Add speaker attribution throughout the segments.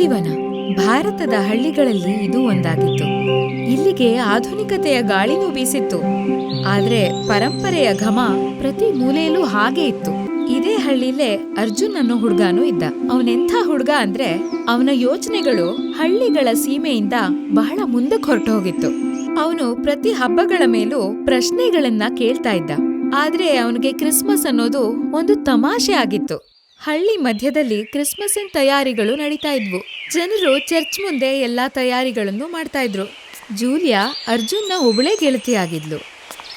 Speaker 1: ಶಾಂತಿವನ ಭಾರತದ ಹಳ್ಳಿಗಳಲ್ಲಿ ಇದು ಒಂದಾಗಿತ್ತು. ಇಲ್ಲಿಗೆ ಆಧುನಿಕತೆಯ ಗಾಳಿನೂ ಬೀಸಿತ್ತು, ಆದ್ರೆ ಪರಂಪರೆಯ ಘಮ ಪ್ರತಿ ಮೂಲೆಯಲ್ಲೂ ಹಾಗೆ ಇತ್ತು. ಇದೇ ಹಳ್ಳಿಲೇ ಅರ್ಜುನ್ ಅನ್ನೋ ಹುಡ್ಗಾನೂ ಇದ್ದ. ಅವನೆಂಥ ಹುಡ್ಗ ಅಂದ್ರೆ ಅವನ ಯೋಚನೆಗಳು ಹಳ್ಳಿಗಳ ಸೀಮೆಯಿಂದ ಬಹಳ ಮುಂದಕ್ಕೆ ಹೊರಟು ಹೋಗಿತ್ತು. ಅವನು ಪ್ರತಿ ಹಬ್ಬಗಳ ಮೇಲೂ ಪ್ರಶ್ನೆಗಳನ್ನ ಕೇಳ್ತಾ ಇದ್ದ. ಆದ್ರೆ ಅವನಿಗೆ ಕ್ರಿಸ್ಮಸ್ ಅನ್ನೋದು ಒಂದು ತಮಾಷೆ ಆಗಿತ್ತು. ಹಳ್ಳಿ ಮಧ್ಯದಲ್ಲಿ ಕ್ರಿಸ್ಮಸ್ಸಿನ ತಯಾರಿಗಳು ನಡೀತಾ ಇದ್ವು. ಜನರು ಚರ್ಚ್ ಮುಂದೆ ಎಲ್ಲಾ ತಯಾರಿಗಳನ್ನು ಮಾಡ್ತಾ ಇದ್ರು. ಜೂಲಿಯಾ ಅರ್ಜುನ್ನ ಒಬ್ಬಳೇ ಗೆಳತಿಯಾಗಿದ್ಲು.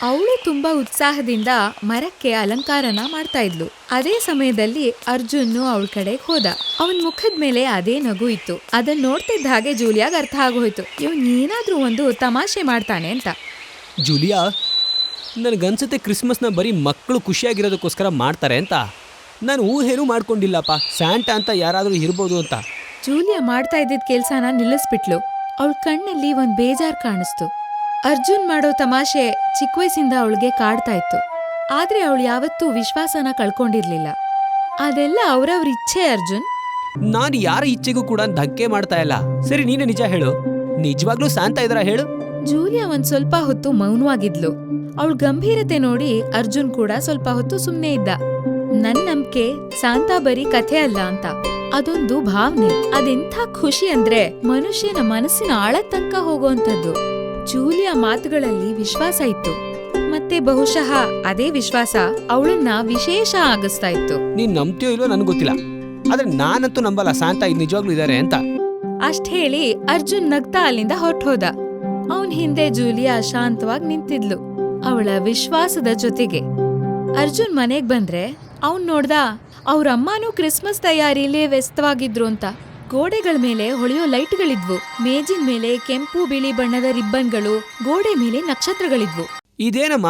Speaker 1: ಅವಳು ತುಂಬಾ ಉತ್ಸಾಹದಿಂದ ಮರಕ್ಕೆ ಅಲಂಕಾರನ ಮಾಡ್ತಾ ಇದ್ಲು. ಅದೇ ಸಮಯದಲ್ಲಿ ಅರ್ಜುನ್ ಅವಳ ಕಡೆಗೆ ಹೋದ. ಅವನ್ ಮುಖದ ಮೇಲೆ ಅದೇ ನಗು ಇತ್ತು. ಅದನ್ನ ನೋಡ್ತಿದ್ದ ಹಾಗೆ ಜೂಲಿಯಾಗ ಅರ್ಥ ಆಗೋಯ್ತು, ಇವನ್ ಏನಾದ್ರೂ ಒಂದು ತಮಾಷೆ ಮಾಡ್ತಾನೆ ಅಂತ.
Speaker 2: ಜೂಲಿಯಾ, ನನಗನ್ಸುತ್ತೆ ಕ್ರಿಸ್ಮಸ್ನ ಬರೀ ಮಕ್ಕಳು ಖುಷಿಯಾಗಿರೋದಕ್ಕೋಸ್ಕರ ಮಾಡ್ತಾರೆ ಅಂತ. ನಾನು ಊಹೆನೂ ಮಾಡ್ಕೊಂಡಿಲ್ಲಪ್ಪ ಸ್ಯಾಂಟಾ ಅಂತ ಯಾರಾದರೂ ಇರ್ಬೋದು ಅಂತ.
Speaker 1: ಜೂಲಿಯಾ ಮಾಡ್ತಾ ಇದ್ದಿದ್ ಕೆಲ್ಸನ ನಿಲ್ಲಿಸ್ಬಿಟ್ಲು. ಅವಳ ಕಣ್ಣಲ್ಲಿ ಒಂದ್ ಬೇಜಾರ್ ಕಾಣಿಸ್ತು. ಅರ್ಜುನ್ ಮಾಡೋ ತಮಾಷೆ ಚಿಕ್ಕ ವಯಸ್ಸಿಂದ ಅವಳಿಗೆ ಕಾಡ್ತಾ ಇತ್ತು. ಆದ್ರೆ ಅವಳು ಯಾವತ್ತೂ ವಿಶ್ವಾಸನ ಕಳ್ಕೊಂಡಿರ್ಲಿಲ್ಲ. ಅದೆಲ್ಲ ಅವ್ರವ್ರ ಇಚ್ಛೆ ಅರ್ಜುನ್.
Speaker 2: ನಾನು ಯಾರ ಇಚ್ಛೆಗೂ ಕೂಡ ಧಕ್ಕೆ ಮಾಡ್ತಾ ಇಲ್ಲ. ಸರಿ, ನೀನೇ ನಿಜ ಹೇಳು, ನಿಜವಾಗ್ಲೂ ಸ್ಯಾಂಟಾ ಇದ್ರಾ ಹೇಳು.
Speaker 1: ಜೂಲಿಯಾ ಒಂದ್ ಸ್ವಲ್ಪ ಹೊತ್ತು ಮೌನವಾಗಿದ್ಲು. ಅವಳ ಗಂಭೀರತೆ ನೋಡಿ ಅರ್ಜುನ್ ಕೂಡ ಸ್ವಲ್ಪ ಹೊತ್ತು ಸುಮ್ನೆ ಇದ್ದ. ನನ್ ನಂಬಿಕೆ ಸಾಂತಾ ಬರೀ ಕಥೆ ಅಲ್ಲ ಅಂತ, ಅದೊಂದು ಭಾವನೆ. ಅದೆಂಥ ಖುಷಿ ಅಂದ್ರೆ ಮನುಷ್ಯನ ಮನಸ್ಸಿನ ಆಳದ ತನಕ ಹೋಗುವಂಥದ್ದು. ಜೂಲಿಯಾ ಮಾತುಗಳಲ್ಲಿ ವಿಶ್ವಾಸ ಇತ್ತು, ಮತ್ತೆ ಬಹುಶಃ ಅದೇ ವಿಶ್ವಾಸ ಅವಳನ್ನ ವಿಶೇಷ ಆಗಿಸ್ತಾ ಇತ್ತು.
Speaker 2: ನೀನ್ ನಂಬ್ತೀಯೋ ಇಲ್ವೋ ನನ್ಗೆ ಗೊತ್ತಿಲ್ಲ, ಆದ್ರೆ ನಾನಂತೂ ನಂಬಲ್ಲ ಸ್ಯಾಂಟಾ ನಿಜವಾಗ್ಲೂ ಇದಾರೆ ಅಂತ.
Speaker 1: ಅಷ್ಟ್ ಹೇಳಿ ಅರ್ಜುನ್ ನಗ್ತಾ ಅಲ್ಲಿಂದ ಹೊರಟೋದ. ಅವನ್ ಹಿಂದೆ ಜೂಲಿಯಾ ಶಾಂತವಾಗಿ ನಿಂತಿದ್ಲು, ಅವಳ ವಿಶ್ವಾಸದ ಜೊತೆಗೆ. ಅರ್ಜುನ್ ಮನೆಗ್ ಬಂದ್ರೆ ಅವನ್ ನೋಡ್ದ ಅವ್ರ ಅಮ್ಮನೂ ಕ್ರಿಸ್ಮಸ್ ತಯಾರಿಲಿ ವ್ಯಸ್ತವಾಗಿದ್ರು ಅಂತ. ಗೋಡೆಗಳ ಮೇಲೆ ಹೊಳೆಯೋ ಲೈಟ್ಗಳಿದ್ವು, ಮೇಜಿನ ಮೇಲೆ ಕೆಂಪು ಬಿಳಿ ಬಣ್ಣದ ರಿಬ್ಬನ್ಗಳು, ಗೋಡೆ ಮೇಲೆ ನಕ್ಷತ್ರಗಳಿದ್ವು.
Speaker 2: ಇದೇನಮ್ಮ,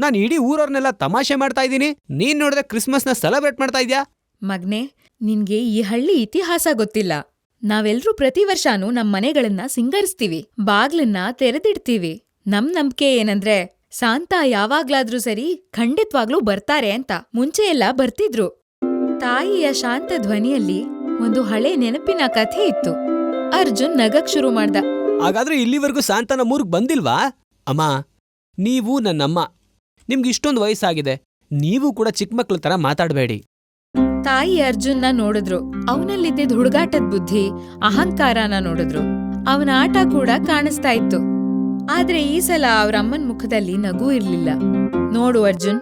Speaker 2: ನಾನು ಇಡೀ ಊರವ್ರನ್ನೆಲ್ಲ ತಮಾಷೆ ಮಾಡ್ತಾ ಇದ್ದೀನಿ, ನೀನ್ ನೋಡಿದ್ರೆ ಕ್ರಿಸ್ಮಸ್ನ ಸೆಲೆಬ್ರೇಟ್ ಮಾಡ್ತಾ ಇದ್ಯಾ?
Speaker 1: ಮಗ್ನೆ, ನಿನ್ಗೆ ಈ ಹಳ್ಳಿ ಇತಿಹಾಸ ಗೊತ್ತಿಲ್ಲ. ನಾವೆಲ್ರೂ ಪ್ರತಿ ವರ್ಷನೂ ನಮ್ ಮನೆಗಳನ್ನ ಸಿಂಗರಿಸ್ತೀವಿ, ಬಾಗ್ಲನ್ನ ತೆರೆದಿಡ್ತೀವಿ. ನಮ್ ನಂಬಿಕೆ ಏನಂದ್ರೆ ಸಾಂತಾ ಯಾವಾಗ್ಲಾದ್ರೂ ಸರಿ ಖಂಡಿತ್ವಾಗ್ಲೂ ಬರ್ತಾರೆ ಅಂತ. ಮುಂಚೆ ಎಲ್ಲ ಬರ್ತಿದ್ರು. ತಾಯಿಯ ಶಾಂತ ಧ್ವನಿಯಲ್ಲಿ ಒಂದು ಹಳೆ ನೆನಪಿನ ಕಥೆ ಇತ್ತು. ಅರ್ಜುನ್ ನಗಕ್ ಶುರು ಮಾಡ್ದ.
Speaker 2: ಹಾಗಾದ್ರೆ ಇಲ್ಲಿವರೆಗೂ ಸಾಂತಾ ನಮ್ಮೂರ್ಗ್ ಬಂದಿಲ್ವಾ? ಅಮ್ಮ, ನೀವು ನನ್ನಮ್ಮ, ನಿಮ್ಗೆ ಇಷ್ಟೊಂದು ವಯಸ್ಸಾಗಿದೆ, ನೀವು ಕೂಡ ಚಿಕ್ಕ ಮಕ್ಳ ತರ ಮಾತಾಡ್ಬೇಡಿ.
Speaker 1: ತಾಯಿ ಅರ್ಜುನ್ನ ನೋಡಿದ್ರು. ಅವನಲ್ಲಿದ್ದ ಹುಡುಗಾಟದ ಬುದ್ಧಿ, ಅಹಂಕಾರನ ನೋಡಿದ್ರು. ಅವನ ಆಟ ಕೂಡ ಕಾಣಿಸ್ತಾ ಇತ್ತು. ಆದ್ರೆ ಈ ಸಲ ಅವ್ರ ಅಮ್ಮನ್ ಮುಖದಲ್ಲಿ ನಗು ಇರ್ಲಿಲ್ಲ. ನೋಡು ಅರ್ಜುನ್,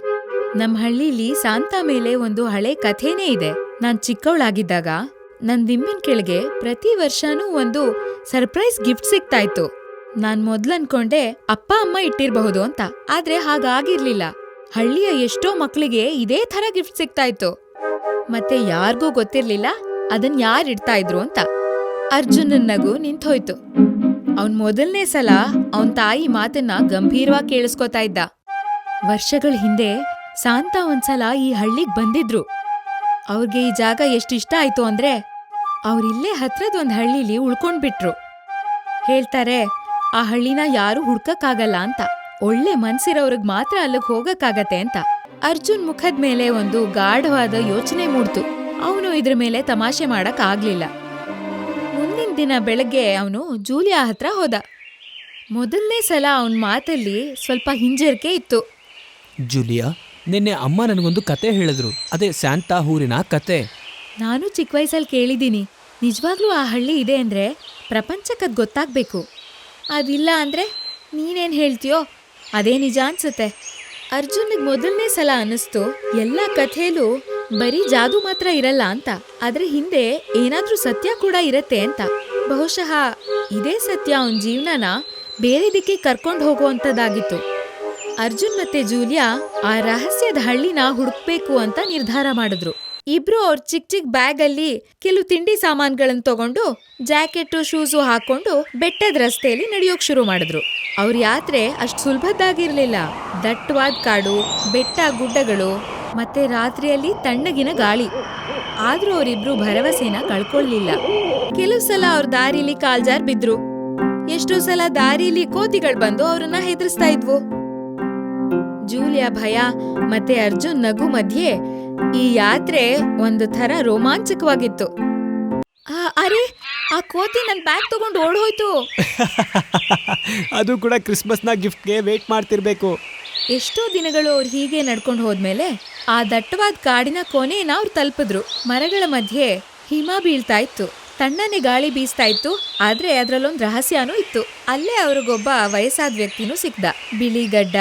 Speaker 1: ನಮ್ ಹಳ್ಳಿಲಿ ಸಾಂತಾ ಮೇಲೆ ಒಂದು ಹಳೆ ಕಥೆನೇ ಇದೆ. ನಾನ್ ಚಿಕ್ಕವಳಾಗಿದ್ದಾಗ ನನ್ ದಿಂಬಿನ ಕೆಳಗೆ ಪ್ರತಿ ವರ್ಷನೂ ಒಂದು ಸರ್ಪ್ರೈಸ್ ಗಿಫ್ಟ್ ಸಿಗ್ತಾ ಇತ್ತು. ನಾನ್ ಮೊದ್ಲನ್ಕೊಂಡೆ ಅಪ್ಪ ಅಮ್ಮ ಇಟ್ಟಿರ್ಬಹುದು ಅಂತ, ಆದ್ರೆ ಹಾಗಾಗಿರ್ಲಿಲ್ಲ. ಹಳ್ಳಿಯ ಎಷ್ಟೋ ಮಕ್ಳಿಗೆ ಇದೇ ಥರ ಗಿಫ್ಟ್ ಸಿಗ್ತಾ ಇತ್ತು, ಮತ್ತೆ ಯಾರ್ಗೂ ಗೊತ್ತಿರ್ಲಿಲ್ಲ ಅದನ್ ಯಾರಿಡ್ತಾ ಇದ್ರು ಅಂತ. ಅರ್ಜುನನ್ ನಗು ನಿಂತೋಯ್ತು. ಅವನ್ ಮೊದಲನೇ ಸಲ ಅವನ್ ತಾಯಿ ಮಾತನ್ನ ಗಂಭೀರವಾಗಿ ಕೇಳಿಸ್ಕೊತಾ ಇದ್ದ. ವರ್ಷಗಳ ಹಿಂದೆ ಸಾಂತಾ ಒಂದ್ಸಲ ಈ ಹಳ್ಳಿಗ್ ಬಂದಿದ್ರು. ಅವ್ರಿಗೆ ಈ ಜಾಗ ಎಷ್ಟಿಷ್ಟ ಆಯ್ತು ಅಂದ್ರೆ ಅವ್ರಿಲ್ಲೇ ಹತ್ರದ ಒಂದ್ ಹಳ್ಳಿಲಿ ಉಳ್ಕೊಂಡ್ಬಿಟ್ರು. ಹೇಳ್ತಾರೆ ಆ ಹಳ್ಳಿನ ಯಾರು ಹುಡ್ಕಕ್ಕಾಗಲ್ಲ ಅಂತ, ಒಳ್ಳೆ ಮನ್ಸಿರೋರ್ಗ್ ಮಾತ್ರ ಅಲ್ಲಿಗ್ ಹೋಗಕ್ಕಾಗತ್ತೆ ಅಂತ. ಅರ್ಜುನ್ ಮುಖದ ಮೇಲೆ ಒಂದು ಗಾಢವಾದ ಯೋಚನೆ ಮೂಡ್ತು. ಅವನು ಇದ್ರ ಮೇಲೆ ತಮಾಷೆ ಮಾಡಕ್ ಆಗ್ಲಿಲ್ಲ. ಮುಂದಿನ ದಿನ ಬೆಳಗ್ಗೆ ಅವನು ಜೂಲಿಯಾ ಹತ್ರ ಹೋದ. ಮೊದಲನೇ ಸಲ ಅವನ ಮಾತಲ್ಲಿ ಸ್ವಲ್ಪ ಹಿಂಜರಿಕೆ ಇತ್ತು.
Speaker 2: ಜೂಲಿಯಾ, ನಿನ್ನೆ ಅಮ್ಮ ನನಗೊಂದು ಕತೆ ಹೇಳಿದ್ರು, ಅದೇ ಸ್ಯಾಂಟಾ ಊರಿನ ಕತೆ.
Speaker 1: ನಾನು ಚಿಕ್ಕ ವಯಸ್ಸಲ್ಲಿ ಕೇಳಿದ್ದೀನಿ. ನಿಜವಾಗ್ಲೂ ಆ ಹಳ್ಳಿ ಇದೆ ಅಂದ್ರೆ ಪ್ರಪಂಚಕ್ಕದ್ ಗೊತ್ತಾಗ್ಬೇಕು. ಅದಿಲ್ಲ ಅಂದ್ರೆ ನೀನೇನ್ ಹೇಳ್ತೀಯೋ ಅದೇ ನಿಜ ಅನ್ಸುತ್ತೆ. ಅರ್ಜುನ್ಗೆ ಮೊದಲನೇ ಸಲ ಅನ್ನಿಸ್ತು, ಎಲ್ಲ ಕಥೆಲೂ ಬರೀ ಜಾದು ಮಾತ್ರ ಇರಲ್ಲ ಅಂತ, ಆದ್ರೆ ಹಿಂದೆ ಏನಾದ್ರೂ ಸತ್ಯ ಕೂಡ ಇರತ್ತೆ ಅಂತ. ಬಹುಶಃ ಇದೇ ಸತ್ಯ ಅವನ ಜೀವನನ ಬೇರೆ ದಿಕ್ಕಿ ಕರ್ಕೊಂಡು ಹೋಗುವಂಥದ್ದಾಗಿತ್ತು. ಅರ್ಜುನ್ ಮತ್ತೆ ಜೂಲಿಯಾ ಆ ರಹಸ್ಯದ ಹಳ್ಳಿನ ಹುಡುಕ್ಬೇಕು ಅಂತ ನಿರ್ಧಾರ ಮಾಡಿದ್ರು. ಇಬ್ರು ಅವ್ರ ಚಿಕ್ಕ ಚಿಕ್ಕ ಬ್ಯಾಗ್ ಅಲ್ಲಿ ಕೆಲವು ತಿಂಡಿ ಸಾಮಾನ್ಗಳನ್ನ ತಗೊಂಡು ಜಾಕೆಟ್ ಶೂಸು ಹಾಕೊಂಡು ಬೆಟ್ಟದ ರಸ್ತೆಯಲ್ಲಿ ನಡೆಯೋಕ್ ಶುರು ಮಾಡಿದ್ರು. ಅವ್ರ ಯಾತ್ರೆ ಅಷ್ಟು ಸುಲಭದ್ದಾಗಿರ್ಲಿಲ್ಲ. ದಟ್ಟವಾದ ಕಾಡು, ಬೆಟ್ಟ ಗುಡ್ಡಗಳು, ಮತ್ತೆ ರಾತ್ರಿಯಲ್ಲಿ ತಣ್ಣಗಿನ ಗಾಳಿ. ಆದ್ರೂ ಅವರಿಬ್ರು ಭರವಸೆನ ಕಳ್ಕೊಳ್ಳಿಲ್ಲ. ಕೆಲವು ಸಲ ಅವ್ರ ದಾರಿಲಿ ಕಾಲ್ಜಾರ್ ಬಿದ್ರು. ಎಷ್ಟೋ ಸಲ ದಾರಿಲಿ ಕೋತಿಗಳು ಬಂದು ಅವ್ರನ್ನ ಹೆದರ್ಸ್ತಾ ಇದ್ವು. ಜೂಲಿಯಾ ಭಯ ಮತ್ತೆ ಅರ್ಜುನ್ ನಗು ಮಧ್ಯೆ ಈ ಯಾತ್ರೆ ಒಂದು ಥರ ರೋಮಾಂಚಕವಾಗಿತ್ತು. ಅರೆ, ಆ ಕೋತಿ ನನ್ನ ಬ್ಯಾಗ್ ತಗೊಂಡು ಓಡ್ ಹೋಯ್ತು.
Speaker 2: ಅದು ಕೂಡ ಕ್ರಿಸ್ಮಸ್ನ ಗಿಫ್ಟ್ಗೆ ವೇಟ್ ಮಾಡ್ತಿರ್ಬೇಕು.
Speaker 1: ಎಷ್ಟೋ ದಿನಗಳು ಅವ್ರು ಹೀಗೆ ನಡ್ಕೊಂಡು ಹೋದ್ಮೇಲೆ ಆ ದಟ್ಟವಾದ ಕಾಡಿನ ಕೊನೆನ ಅವ್ರು ತಲುಪಿದ್ರು. ಮರಗಳ ಮಧ್ಯೆ ಹಿಮ ಬೀಳ್ತಾ ಇತ್ತು, ತಣ್ಣನೆ ಗಾಳಿ ಬೀಸ್ತಾ ಇತ್ತು. ಆದ್ರೆ ಅದ್ರಲ್ಲೊಂದು ರಹಸ್ಯನೂ ಇತ್ತು. ಅಲ್ಲೇ ಅವ್ರಿಗೊಬ್ಬ ವಯಸ್ಸಾದ ವ್ಯಕ್ತಿನೂ ಸಿಕ್ದ. ಬಿಳಿ ಗಡ್ಡ,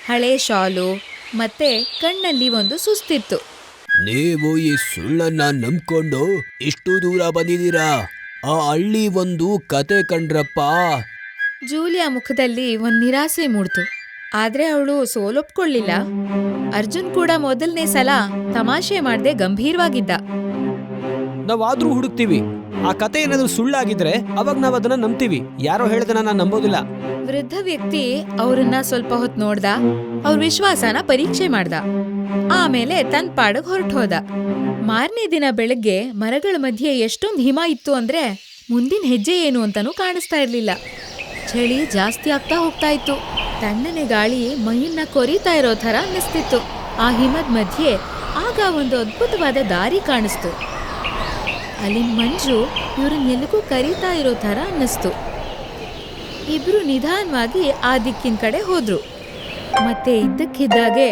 Speaker 1: ಹಳೆ ಶಾಲು ಮತ್ತೆ ಕಣ್ಣಲ್ಲಿ ಒಂದು ಸುಸ್ತಿತ್ತು.
Speaker 2: ನೀವು ಈ ಸುಳ್ಳನ್ನ ನಂಬ್ಕೊಂಡು ಇಷ್ಟು ದೂರ ಬಂದಿದ್ದೀರಾ? ಆ ಹಳ್ಳಿ ಒಂದು ಕತೆ ಕಂಡ್ರಪ್ಪ.
Speaker 1: ಜೂಲಿಯಾ ಮುಖದಲ್ಲಿ ಒಂದ್ ನಿರಾಸೆ ಮೂಡ್ತು. ಆದ್ರೆ ಅವಳು ಸೋಲೊಪ್ಕೊಳ್ಳಿಲ್ಲ. ಅರ್ಜುನ್ ಕೂಡ ಮೊದಲನೇ ಸಲ ತಮಾಷೆ ಮಾಡ್ದೆ ಗಂಭೀರವಾಗಿದ್ದ.
Speaker 2: ನಾವಾದ್ರೂ ಹುಡುಕ್ತೀವಿ. ಆ ಕತೆ ಏನಾದ್ರೂ ಸುಳ್ಳಾಗಿದ್ರೆ ಅವಾಗ ನಾವ್ ಅದನ್ನ ನಂಬ್ತೀವಿ. ಯಾರೋ ಹೇಳಿದನ್ನ ನಾನು ನಂಬೋದಿಲ್ಲ.
Speaker 1: ವೃದ್ಧ ವ್ಯಕ್ತಿ ಅವ್ರನ್ನ ಸ್ವಲ್ಪ ಹೊತ್ತು ನೋಡ್ದ. ಅವ್ರ ವಿಶ್ವಾಸನ ಪರೀಕ್ಷೆ ಮಾಡ್ದ. ಆಮೇಲೆ ತನ್ ಪಾಡಗ್ ಹೊರಟೋದ. ಮಾರನೇ ದಿನ ಬೆಳಗ್ಗೆ ಮರಗಳ ಮಧ್ಯೆ ಎಷ್ಟೊಂದು ಹಿಮ ಇತ್ತು ಅಂದ್ರೆ ಮುಂದಿನ ಹೆಜ್ಜೆ ಏನು ಅಂತಾನೂ ಕಾಣಿಸ್ತಾ ಇರ್ಲಿಲ್ಲ. ಚಳಿ ಜಾಸ್ತಿ ಆಗ್ತಾ ಹೋಗ್ತಾ ಇತ್ತು. ತಣ್ಣನೆ ಗಾಳಿ ಮೈಯನ್ನ ಕೊರಿತಾ ಇರೋ ಥರ ಅನ್ನಿಸ್ತಿತ್ತು. ಆ ಹಿಮದ ಮಧ್ಯೆ ಆಗ ಒಂದು ಅದ್ಭುತವಾದ ದಾರಿ ಕಾಣಿಸ್ತು. ಅಲ್ಲಿನ ಮಂಜು ಇವ್ರನ್ನ ಎಲ್ಲಿಗೂ ಕರೀತಾ ಇರೋ ಥರ ಅನ್ನಿಸ್ತು. ಇಬ್ರು ನಿಧಾನವಾಗಿ ಆ ದಿಕ್ಕಿನ ಕಡೆ ಹೋದ್ರು. ಮತ್ತೆ ಇದ್ದಕ್ಕಿದ್ದಾಗೆ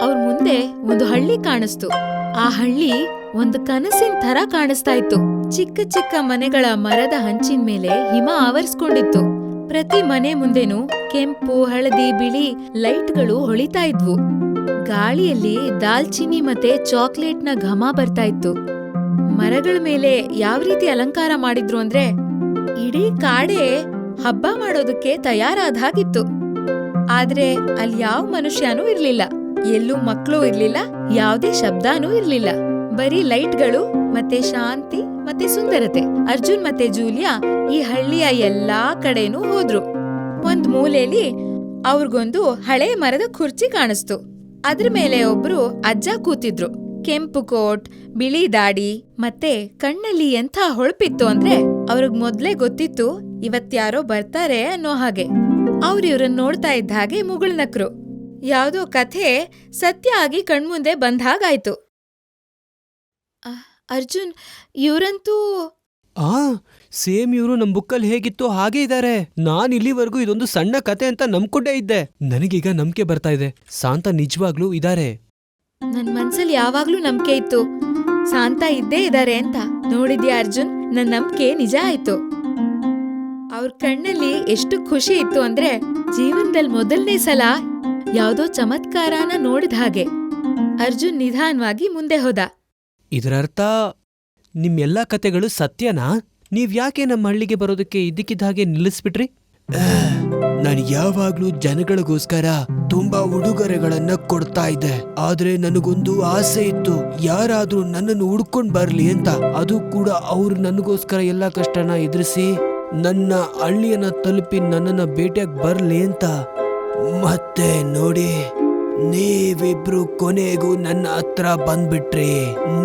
Speaker 1: ಅವ್ರ ಮುಂದೆ ಒಂದು ಹಳ್ಳಿ ಕಾಣಿಸ್ತು. ಆ ಹಳ್ಳಿ ಒಂದು ಕನಸಿನ ಥರ ಕಾಣಿಸ್ತಾ ಇತ್ತು. ಚಿಕ್ಕ ಚಿಕ್ಕ ಮನೆಗಳ ಮರದ ಹಂಚಿನ ಮೇಲೆ ಹಿಮ ಆವರಿಸ್ಕೊಂಡಿತ್ತು. ಪ್ರತಿ ಮನೆ ಮುಂದೆನೂ ಕೆಂಪು, ಹಳದಿ, ಬಿಳಿ ಲೈಟ್ಗಳು ಹೊಳಿತಾ ಇದ್ವು. ಗಾಳಿಯಲ್ಲಿ ದಾಲ್ಚಿನ್ನಿ ಮತ್ತೆ ಚಾಕ್ಲೇಟ್ನ ಘಮ ಬರ್ತಾ ಇತ್ತು. ಮರಗಳ ಮೇಲೆ ಯಾವ ರೀತಿ ಅಲಂಕಾರ ಮಾಡಿದ್ರು ಅಂದ್ರೆ ಇಡೀ ಕಾಡೆ ಹಬ್ಬ ಮಾಡೋದಕ್ಕೆ ತಯಾರಾದ ಹಾಗಿತ್ತು. ಆದ್ರೆ ಅಲ್ಲಿ ಯಾವ ಮನುಷ್ಯನೂ ಇರ್ಲಿಲ್ಲ, ಎಲ್ಲೂ ಮಕ್ಕಳು ಇರ್ಲಿಲ್ಲ, ಯಾವ್ದೇ ಶಬ್ದನೂ ಇರ್ಲಿಲ್ಲ. ಬರೀ ಲೈಟ್ಗಳು ಮತ್ತೆ ಶಾಂತಿ ಮತ್ತೆ ಸುಂದರತೆ. ಅರ್ಜುನ್ ಮತ್ತೆ ಜೂಲಿಯಾ ಈ ಹಳ್ಳಿಯ ಎಲ್ಲಾ ಕಡೆನೂ ಹೋದ್ರು. ಒಂದ್ ಮೂಲೆಯಲ್ಲಿ ಅವ್ರಿಗೊಂದು ಹಳೆ ಮರದ ಕುರ್ಚಿ ಕಾಣಿಸ್ತು. ಅದ್ರ ಮೇಲೆ ಒಬ್ರು ಅಜ್ಜ ಕೂತಿದ್ರು. ಕೆಂಪು ಕೋಟ್, ಬಿಳಿ ದಾಡಿ ಮತ್ತೆ ಕಣ್ಣಲ್ಲಿ ಎಂಥ ಹೊಳಪಿತ್ತು ಅಂದ್ರೆ ಅವ್ರಿಗ್ ಮೊದ್ಲೇ ಗೊತ್ತಿತ್ತು ಇವತ್ಯಾರೋ ಬರ್ತಾರೆ ಅನ್ನೋ ಹಾಗೆ. ಅವ್ರಿವ್ರನ್ನ ನೋಡ್ತಾ ಇದ್ದ ಹಾಗೆ ಮುಗುಳ್ನಕ್ರು. ಯಾವ್ದೋ ಕಥೆ ಸತ್ಯ ಆಗಿ ಕಣ್ಮುಂದೆ ಬಂದ ಹಾಗಾಯ್ತು. ಅರ್ಜುನ್, ಇವ್ರಂತೂ
Speaker 2: ಸೇಮ್ ಇವರು ನಮ್ ಬುಕ್ಕಲ್ಲಿ ಹೇಗಿತ್ತು ಹಾಗೆ ಇದ್ದಾರೆ. ನಾನ್ ಇಲ್ಲಿವರೆಗೂ ಇದೊಂದು ಸಣ್ಣ ಕತೆ ಅಂತ ನಂಬ್ಕೊಂಡೇ ಇದ್ದೆ. ನನಗೀಗ ನಂಬಿಕೆ ಬರ್ತಾ ಇದೆ, ಶಾಂತ ನಿಜವಾಗ್ಲೂ ಇದಾರೆ.
Speaker 1: ನನ್ ಮನ್ಸಲ್ಲಿ ಯಾವಾಗ್ಲೂ ನಂಬಿಕೆ ಇತ್ತು ಶಾಂತ ಇದ್ದೇ ಇದಾರೆ ಅಂತ. ನೋಡಿದ್ಯಾ ಅರ್ಜುನ್, ನನ್ ನಂಬಿಕೆ ನಿಜ ಆಯ್ತು. ಅವ್ರ ಕಣ್ಣಲ್ಲಿ ಎಷ್ಟು ಖುಷಿ ಇತ್ತು ಅಂದ್ರೆ ಜೀವನದಲ್ಲಿ ಮೊದಲನೇ ಸಲ ಯಾವ್ದೋ ಚಮತ್ಕಾರನ ನೋಡಿದ ಹಾಗೆ. ಅರ್ಜುನ್ ನಿಧಾನವಾಗಿ ಮುಂದೆ ಹೋದ.
Speaker 2: ಇದರರ್ಥ ನಿಮ್ಮೆಲ್ಲಾ ಕತೆಗಳು ಸತ್ಯನಾ? ನೀವ್ ಯಾಕೆ ನಮ್ಮ ಹಳ್ಳಿಗೆ ಬರೋದಕ್ಕೆ ಇದ್ದಕ್ಕಿದ್ದ ಹಾಗೆ ನಿಲ್ಲಿಸ್ಬಿಟ್ರಿ? ನಾನು ಯಾವಾಗ್ಲೂ ಜನಗಳಿಗೋಸ್ಕರ ತುಂಬಾ ಉಡುಗೊರೆಗಳನ್ನ ಕೊಡ್ತಾ ಇದ್ದೆ. ಆದ್ರೆ ನನಗೊಂದು ಆಸೆ ಇತ್ತು, ಯಾರಾದ್ರೂ ನನ್ನನ್ನು ಹುಡ್ಕೊಂಡ್ ಬರ್ಲಿ ಅಂತ. ಅದು ಕೂಡ ಅವ್ರು ನನಗೋಸ್ಕರ ಎಲ್ಲಾ ಕಷ್ಟನ ಎದುರಿಸಿ ನನ್ನ ಹಳ್ಳಿಯನ್ನ ತಲುಪಿ ನನ್ನನ್ನ ಭೇಟಿಯಾಗಿ ಬರ್ಲಿ ಅಂತ. ಮತ್ತೆ ನೋಡಿ, ನೀವಿಬ್ರು ಕೊನೆಗೂ ನನ್ನ ಹತ್ರ ಬಂದ್ಬಿಟ್ರಿ.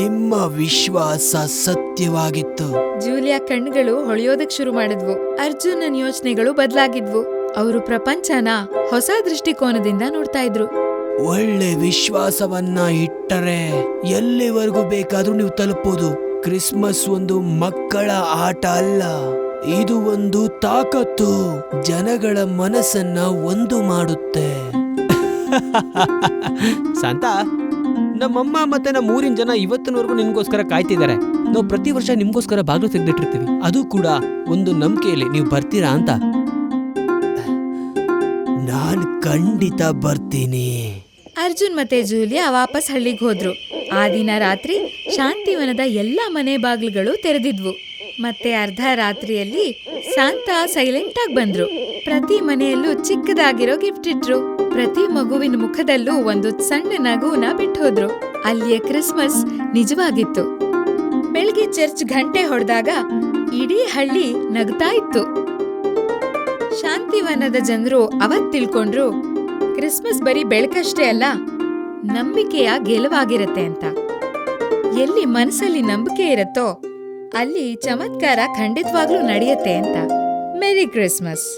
Speaker 2: ನಿಮ್ಮ ವಿಶ್ವಾಸ ಸತ್ಯವಾಗಿತ್ತು.
Speaker 1: ಜೂಲಿಯಾ ಕಣ್ಗಳು ಹೊಳೆಯೋದಕ್ ಶುರು ಮಾಡಿದ್ವು. ಅರ್ಜುನನ್ ಯೋಚನೆಗಳು ಬದಲಾಗಿದ್ವು. ಅವರು ಪ್ರಪಂಚನ ಹೊಸ ದೃಷ್ಟಿಕೋನದಿಂದ ನೋಡ್ತಾ ಇದ್ರು.
Speaker 2: ಒಳ್ಳೆ ವಿಶ್ವಾಸವನ್ನ ಇಟ್ಟರೆ ಎಲ್ಲಿವರೆಗೂ ಬೇಕಾದ್ರೂ ನೀವು ತಲುಪೋದು. ಕ್ರಿಸ್ಮಸ್ ಒಂದು ಮಕ್ಕಳ ಆಟ ಅಲ್ಲ, ಇದು ಒಂದು ತಾಕತ್ತು. ಜನಗಳ ಮನಸ್ಸನ್ನ ಒಂದು ಮಾಡುತ್ತೆ. ಶಾಂತ, ನಮ್ಮಮ್ಮ ಮತ್ತೆ ನಮ್ಮ ಊರಿನ ಜನ ಇವತ್ತಿನವರೆಗೂ ನಿಮ್ಗೋಸ್ಕರ ಕಾಯ್ತಿದ್ದಾರೆ. ನಾವು ಪ್ರತಿ ವರ್ಷ ನಿಮ್ಗೋಸ್ಕರ ಬಾಗಿಲು ತೆಗೆದಿಟ್ಟಿರ್ತೀವಿ, ಅದು ಕೂಡ ಒಂದು ನಂಬಿಕೆಯಲ್ಲಿ ನೀವು ಬರ್ತೀರಾ ಅಂತ. ನಾನ್ ಖಂಡಿತ ಬರ್ತೀನಿ.
Speaker 1: ಅರ್ಜುನ್ ಮತ್ತೆ ಜೂಲಿಯಾ ವಾಪಸ್ ಹಳ್ಳಿಗೆ ಹೋದ್ರು. ಆ ದಿನ ರಾತ್ರಿ ಶಾಂತಿವನದ ಎಲ್ಲಾ ಮನೆ ಬಾಗಿಲುಗಳು ತೆರೆದಿದ್ವು. ಮತ್ತೆ ಅರ್ಧ ರಾತ್ರಿಯಲ್ಲಿ ಶಾಂತ ಸೈಲೆಂಟ್ ಆಗಿ ಬಂದ್ರು. ಪ್ರತಿ ಮನೆಯಲ್ಲೂ ಚಿಕ್ಕದಾಗಿರೋ ಗಿಫ್ಟ್ ಇಟ್ರು. ಪ್ರತಿ ಮಗುವಿನ ಮುಖದಲ್ಲೂ ಒಂದು ಸಣ್ಣ ನಗುನ ಬಿಟ್ಟೋದ್ರು. ಅಲ್ಲಿಯ ಕ್ರಿಸ್ಮಸ್ ನಿಜವಾಗಿತ್ತು. ಬೆಳಗ್ಗೆ ಚರ್ಚ್ ಘಂಟೆ ಹೊಡೆದಾಗ ಇಡೀ ಹಳ್ಳಿ ನಗ್ತಾ ಇತ್ತು. ಶಾಂತಿವನದ ಜನರು ಅವತ್ ತಿಳ್ಕೊಂಡ್ರು, ಕ್ರಿಸ್ಮಸ್ ಬರೀ ಬೆಳಕಷ್ಟೇ ಅಲ್ಲ, ನಂಬಿಕೆಯ ಗೆಲುವಾಗಿರತ್ತೆ ಅಂತ. ಎಲ್ಲಿ ಮನಸ್ಸಲ್ಲಿ ನಂಬಿಕೆ ಇರತ್ತೋ ಅಲ್ಲಿ ಚಮತ್ಕಾರ ಖಂಡಿತವಾಗ್ಲೂ ನಡೆಯುತ್ತೆ ಅಂತ. ಮೆರಿ ಕ್ರಿಸ್ಮಸ್.